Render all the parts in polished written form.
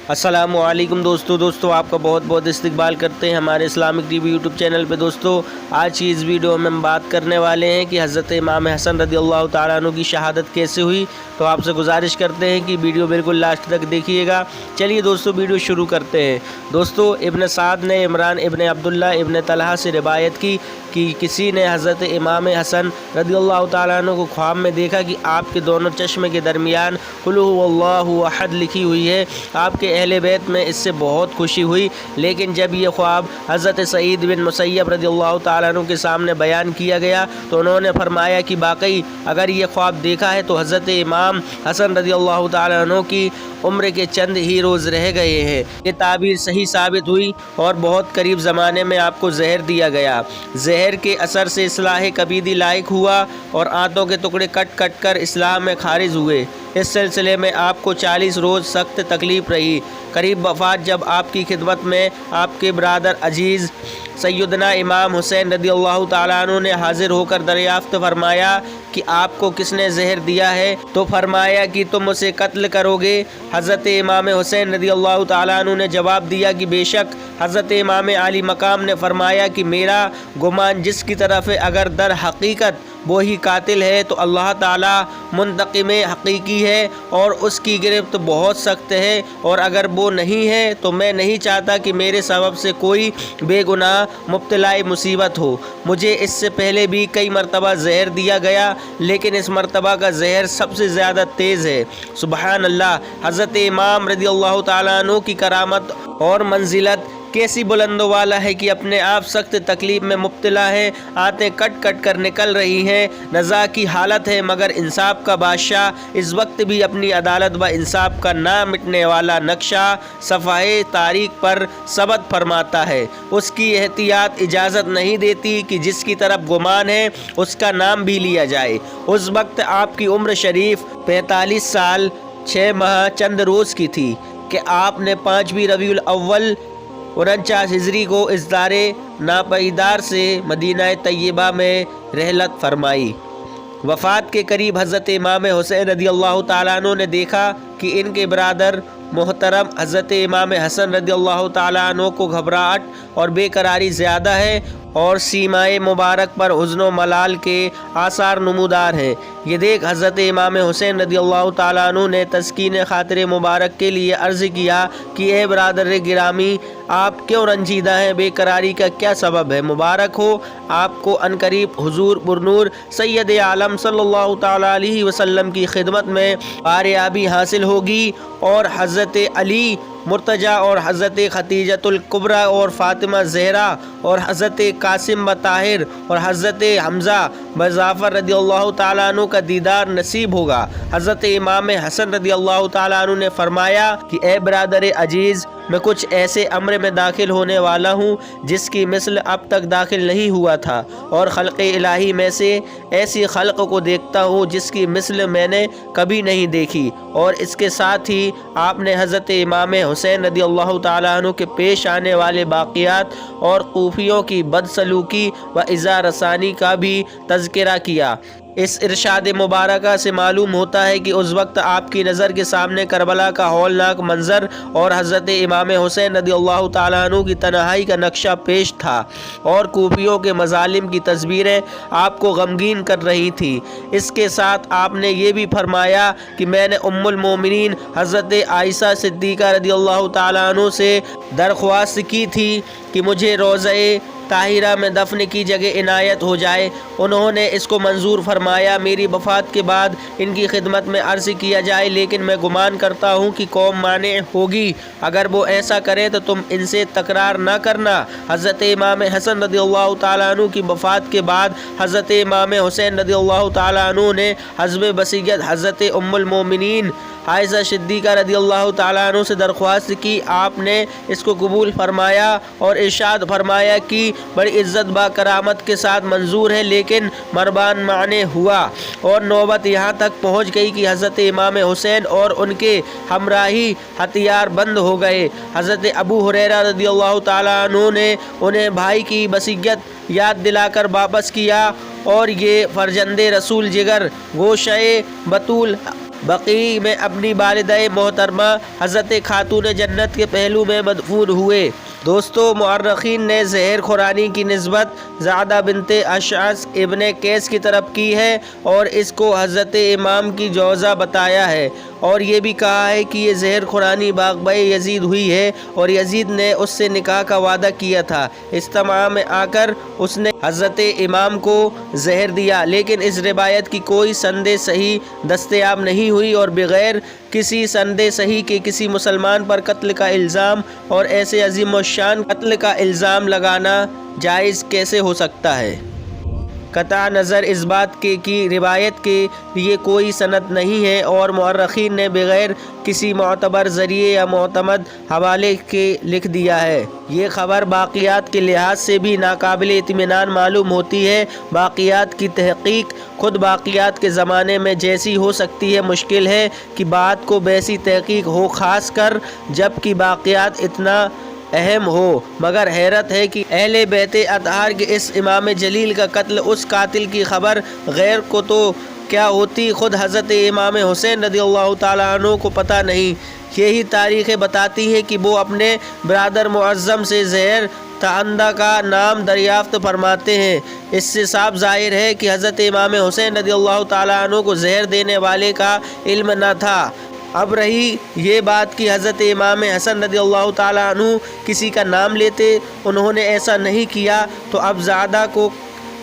अस्सलामु अलैकुम दोस्तों आपका बहुत बहुत इस्तकबाल करते हैं हमारे इस्लामिक टीवी यूट्यूब चैनल पे। दोस्तों आज की इस वीडियो में हम बात करने वाले हैं कि हज़रत इमाम हसन रज़ियल्लाहु ताला अन्हु की शहादत कैसे हुई। तो आपसे गुजारिश करते हैं कि वीडियो बिल्कुल लास्ट तक देखिएगा। चलिए दोस्तों वीडियो शुरू करते हैं। दोस्तों इब्न साद ने इमरान इब्न अब्दुल्ला इब्न तलहा से रिवायत की कि किसी ने हज़रत इमाम हसन रज़ियल्लाहु ताला अन्हु को ख्वाब में देखा कि आपके दोनों चश्मे के दरमियान कुल हुवल्लाहु अहद लिखी हुई है। आपके अहले बैत में इससे बहुत खुशी हुई, लेकिन जब ये ख्वाब हज़रत सईद बिन मुसय्यब रज़ियल्लाहु ताला अन्हु के सामने बयान किया गया तो उन्होंने फरमाया कि वाकई अगर ये ख्वाब देखा है तो हज़रत इमाम हसन रज़ियल्लाहु ताला अन्हु की उम्र के चंद ही रोज़ रह गए हैं। ये ताबीर सही साबित हुई और बहुत करीब ज़माने में आपको जहर दिया गया। जहर के असर से इस्लाह कबीदी लायक हुआ और आंतों के टुकड़े कट कट कर इस्लाम में खारिज हुए। इस सिलसिले में आपको 40 रोज़ सख्त तकलीफ़ रही। करीब वफ़ात जब आपकी खिदमत में आपके बरादर अजीज़ सैयदना इमाम हुसैन रज़ियल्लाहु ताला अन्हु ने हाजिर होकर दरियाफ़्त फरमाया कि आपको किसने जहर दिया है, तो फरमाया कि तुम उसे कत्ल करोगे। हज़रत इमाम हुसैन रज़ियल्लाहु ताला अन्हु ने जवाब दिया कि बेशक। हज़रत इमाम आली मकाम ने फरमाया कि मेरा गुमान जिसकी तरफ है अगर दर हकीकत वो ही कातिल है तो अल्लाह ताला मुंतक़िम हकीकी है और उसकी गिरफ्त बहुत सख्त है, और अगर वो नहीं है तो मैं नहीं चाहता कि मेरे सबब से कोई बेगुनाह मुब्तला मुसीबत हो। मुझे इससे पहले भी कई मरतबा जहर दिया गया, लेकिन इस मरतबा का जहर सबसे ज़्यादा तेज़ है। सुबहान अल्लाह। हज़रत इमाम रज़ियल्लाहु ताला अन्हु की करामत और मंजिलत कैसी बुलंद वाला है कि अपने आप सख्त तकलीफ़ में मुब्तला है। आंतें कट कट कर निकल रही हैं, नज़ा की हालत है, मगर इंसाफ का बादशाह इस वक्त भी अपनी अदालत व इंसाफ का ना मिटने वाला नक्शा सफ़ाए तारीख पर सबत फरमाता है। उसकी एहतियात इजाज़त नहीं देती कि जिसकी तरफ गुमान है उसका नाम भी लिया जाए। उस वक्त आपकी उम्र शरीफ 45 साल 6 माह चंद रोज़ की थी कि आपने 5वीं रबीउल अव्वल 49 हिजरी को इज़दारे नापईदार से मदीना तैयबा में रहलत फरमाई। वफ़ात के करीब हज़रत इमाम हुसैन रज़ियल्लाहु ताला अन्हु ने देखा कि इनके बरादर मोहतरम हज़रत इमाम हसन रज़ियल्लाहु ताला अन्हु को घबराहट और बेकरारी ज़्यादा है और सीमाए मुबारक पर हुज़्न व मलाल के आसार नमूदार हैं। ये देख हज़रत इमाम हुसैन रज़ियल्लाहु ताला अन्हु ने तस्कीन खातिर मुबारक के लिए अर्ज़ किया कि ए बरादर गिरामी, आप क्यों रंजीदा हैं? बेकरारी का क्या सबब है? मुबारक हो आपको अनकरीब हुजूर पुरनूर सैयद आलम सल्लल्लाहु ताला अलैहि वसल्लम की खिदमत में कामयाबी हासिल होगी और हज़रत अली मुर्तजा और हज़रत खतीजतुल कुबरा और फ़ातिमा ज़हरा और हज़रत कासिम व ताहिर और हज़रत हमज़ा व जाफ़र रज़ियल्लाहु ताला अन्हु का दीदार नसीब होगा। हज़रत इमाम हसन रज़ियल्लाहु ताला अन्हु ने फरमाया कि ए बरादर अजीज़, मैं कुछ ऐसे अम्र में दाखिल होने वाला हूँ जिसकी मिसल अब तक दाखिल नहीं हुआ था, और खल्क़ इलाही में से ऐसी खल्क़ को देखता हूँ जिसकी मिसल मैंने कभी नहीं देखी। और इसके साथ ही आपने हज़रत इमाम हुसैन रज़ियल्लाहु ताला अन्हु के पेश आने वाले बाक़ियात और खूफियों की बदसलूकी व इज़ा रसानी का भी तज़किरा किया। इस इरशाद मुबारका से मालूम होता है कि उस वक्त आपकी नज़र के सामने करबला का हौलनाक मंज़र और हज़रत इमाम हुसैन रज़ियल्लाहु ताला अन्हु की तन्हाई का नक्शा पेश था और कूफियों के मज़ालिम की तस्वीरें आपको गमगीन कर रही थी। इसके साथ आपने ये भी फरमाया कि मैंने उम्मुल मोमिनीन हज़रत आयशा सिद्दीक़ा रज़ियल्लाहु ताला अन्हु से दरख्वास्त की थी कि मुझे रोज़े ताहिरा में दफन की जगह इनायत हो जाए। उन्होंने इसको मंजूर फरमाया। मेरी वफ़ात के बाद इनकी खिदमत में अर्ज़ किया जाए, लेकिन मैं गुमान करता हूँ कि कौम माने होगी। अगर वो ऐसा करे तो तुम इनसे तकरार ना करना। हज़रत इमाम हसन रज़ियल्लाहु ताला अन्हु की वफ़ात के बाद हज़रत इमाम हुसैन रज़ियल्लाहु ताला अन्हु ने हज़्ब वसीयत हज़रत उम्मुल मोमिनीन आयशा सिद्दीक़ा रज़ियल्लाहु ताला अन्हु से दरख्वास्त की। आपने इसको कबूल फरमाया और इरशाद फरमाया कि बड़ी इज़्ज़त बा करामत के साथ मंजूर है, लेकिन मरबान माने हुआ। और नौबत यहाँ तक पहुँच गई कि हज़रत इमाम हुसैन और उनके हमराही हथियार बंद हो गए। हज़रत अबू हुरैरा रज़ियल्लाहु ताला अन्हु ने उन्हें भाई की वसीयत याद दिलाकर वापस किया और ये फरजंदे रसूल जिगर गोशे बतूल बक़ी में अपनी वालिदा मोहतरमा हज़रत खातून जन्नत के पहलू में मदफून हुए। दोस्तों, मुअर्रिखीन ने ज़हर खुरानी की निस्बत ज़ादा बिनते अशअस इब्ने कैस की तरफ की है और इसको हज़रत इमाम की जौज़ा बताया है और ये भी कहा है कि ये ज़हर खुरानी बाग़बाए यजीद हुई है और यजीद ने उससे निकाह का वादा किया था। इज्तिमा में आकर उसने हज़रत इमाम को ज़हर दिया, लेकिन इस रिवायत की कोई संदे सही दस्तयाब नहीं हुई और बग़ैर किसी संदे सही के किसी मुसलमान पर कत्ल का इल्ज़ाम और ऐसे अज़ीम व शान कत्ल का इल्ज़ाम लगाना जायज़ कैसे हो सकता है। कता नज़र इस बात के कि रिवायत के लिए कोई सनद नहीं है और मुअर्रिखीन ने बग़ैर किसी मोतबर ज़रिए या मोतमद हवाले के लिख दिया है। ये ख़बर बाक़ियात के लिहाज से भी नाकाबिल इत्मीनान मालूम होती है। बाक़ियात की तहक़ीक़ खुद बाक़ियात के ज़माने में जैसी हो सकती है, मुश्किल है कि बात को वैसी तहक़ीक़ हो, ख़ास कर जब कि बाक़ियात इतना अहम हो। मगर हैरत है कि अहले बैते अतहार के इस इमाम जलील का कत्ल, उस कातिल की खबर गैर को तो क्या होती, खुद हज़रत इमाम हुसैन रज़ियल्लाहु ताला अन्हु को पता नहीं। यही तारीख़ें बताती हैं कि वो अपने ब्रादर मुअज़्ज़म से ज़हर तअंदा का नाम दरियाफ़्त फरमाते हैं। इससे साफ ज़ाहिर है कि हज़रत इमाम हुसैन रज़ियल्लाहु ताला अन्हु को ज़हर देने वाले का इल्म न था। अब रही ये बात कि हज़रत इमाम हसन रज़ियल्लाहु ताला अन्हु किसी का नाम लेते, उन्होंने ऐसा नहीं किया, तो अब ज़्यादा को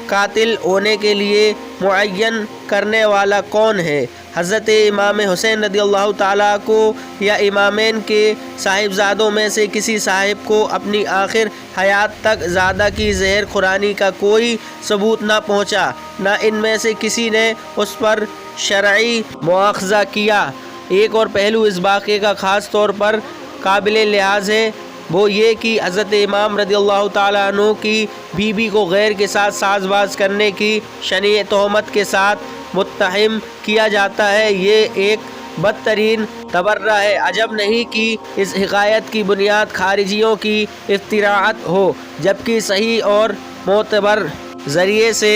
कातिल होने के लिए मुअय्यन करने वाला कौन है? हज़रत इमाम हुसैन रज़ियल्लाहु ताला को या इमामैन के साहिबजादों में से किसी साहिब को अपनी आखिर हयात तक ज़्यादा की ज़हर खुरानी का कोई सबूत ना पहुँचा, ना इनमें से किसी ने उस पर शरई मुआख़ज़ा किया। एक और पहलू इस वाक़े का ख़ास तौर पर काबिल लिहाज है, वो ये कि हज़रत इमाम रज़ियल्लाहु ताला अन्हु की बीबी को गैर के साथ साज़बाज करने की शनी तोहमत के साथ मुत्तहम किया जाता है। ये एक बदतरीन तबर्रा है। अजब नहीं कि इस हिकायत की बुनियाद खारिजियों की इफ्तिराअत हो, जबकि सही और मोतबर ज़रिए से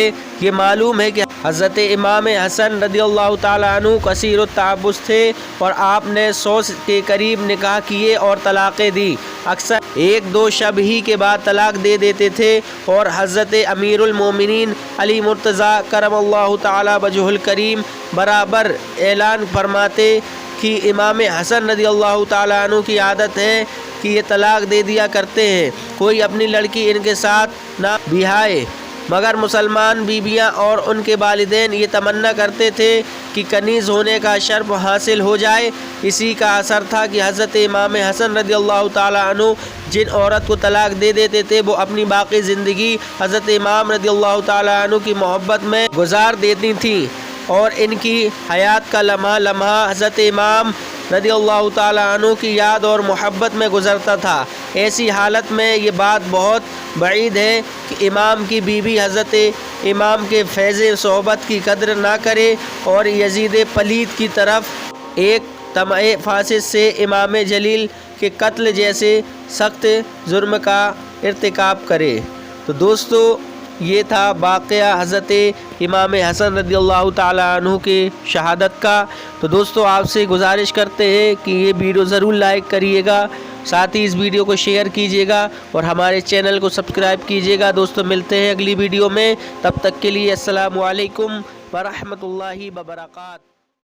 ये मालूम है कि हज़रत इमाम हसन रज़ियल्लाहु ताला अन्हु कसीर तअब्बुस थे और आपने 100 के करीब निकाह किए और तलाक़ें दी। अक्सर 1-2 शब ही के बाद तलाक़ दे देते थे और हज़रत अमीरुल मोमिनीन अली मुर्तज़ा करमल्लाहु ताला वजहुल करीम बराबर ऐलान फरमाते कि इमाम हसन रज़ियल्लाहु ताला अन्हु की आदत है कि ये तलाक़ दे दिया करते हैं, कोई अपनी लड़की इनके साथ ना बिहाए। मगर मुसलमान बीबियां और उनके वालिदैन ये तमन्ना करते थे कि कनीज़ होने का शर्फ हासिल हो जाए। इसी का असर था कि हज़रत इमाम हसन रज़ियल्लाहु ताला अन्हु जिन औरत को तलाक़ दे देते थे, वो अपनी बाकी ज़िंदगी हज़रत इमाम रज़ियल्लाहु ताला अन्हु की मोहब्बत में गुजार देती थीं और इनकी हयात का लम्हा लम्हा हज़रत इमाम रज़ियल्लाहु ताला अन्हु की याद और मोहब्बत में गुज़रता था। ऐसी हालत में ये बात बहुत बईद है कि इमाम की बीवी हज़रत इमाम के फैज़ सोहबत की कदर ना करे और यजीद पलीद की तरफ एक तमए फासिद से इमाम जलील के कत्ल जैसे सख्त जुर्म का इर्तिकाब करे। तो दोस्तों, ये था वाक़या हज़रत इमाम हसन रज़ियल्लाहु ताला अन्हु के शहादत का। तो दोस्तों, आपसे गुजारिश करते हैं कि ये वीडियो ज़रूर लाइक करिएगा, साथ ही इस वीडियो को शेयर कीजिएगा और हमारे चैनल को सब्सक्राइब कीजिएगा। दोस्तों, मिलते हैं अगली वीडियो में, तब तक के लिए अस्सलामु अलैकुम व रहमतुल्लाहि व बरकातहू।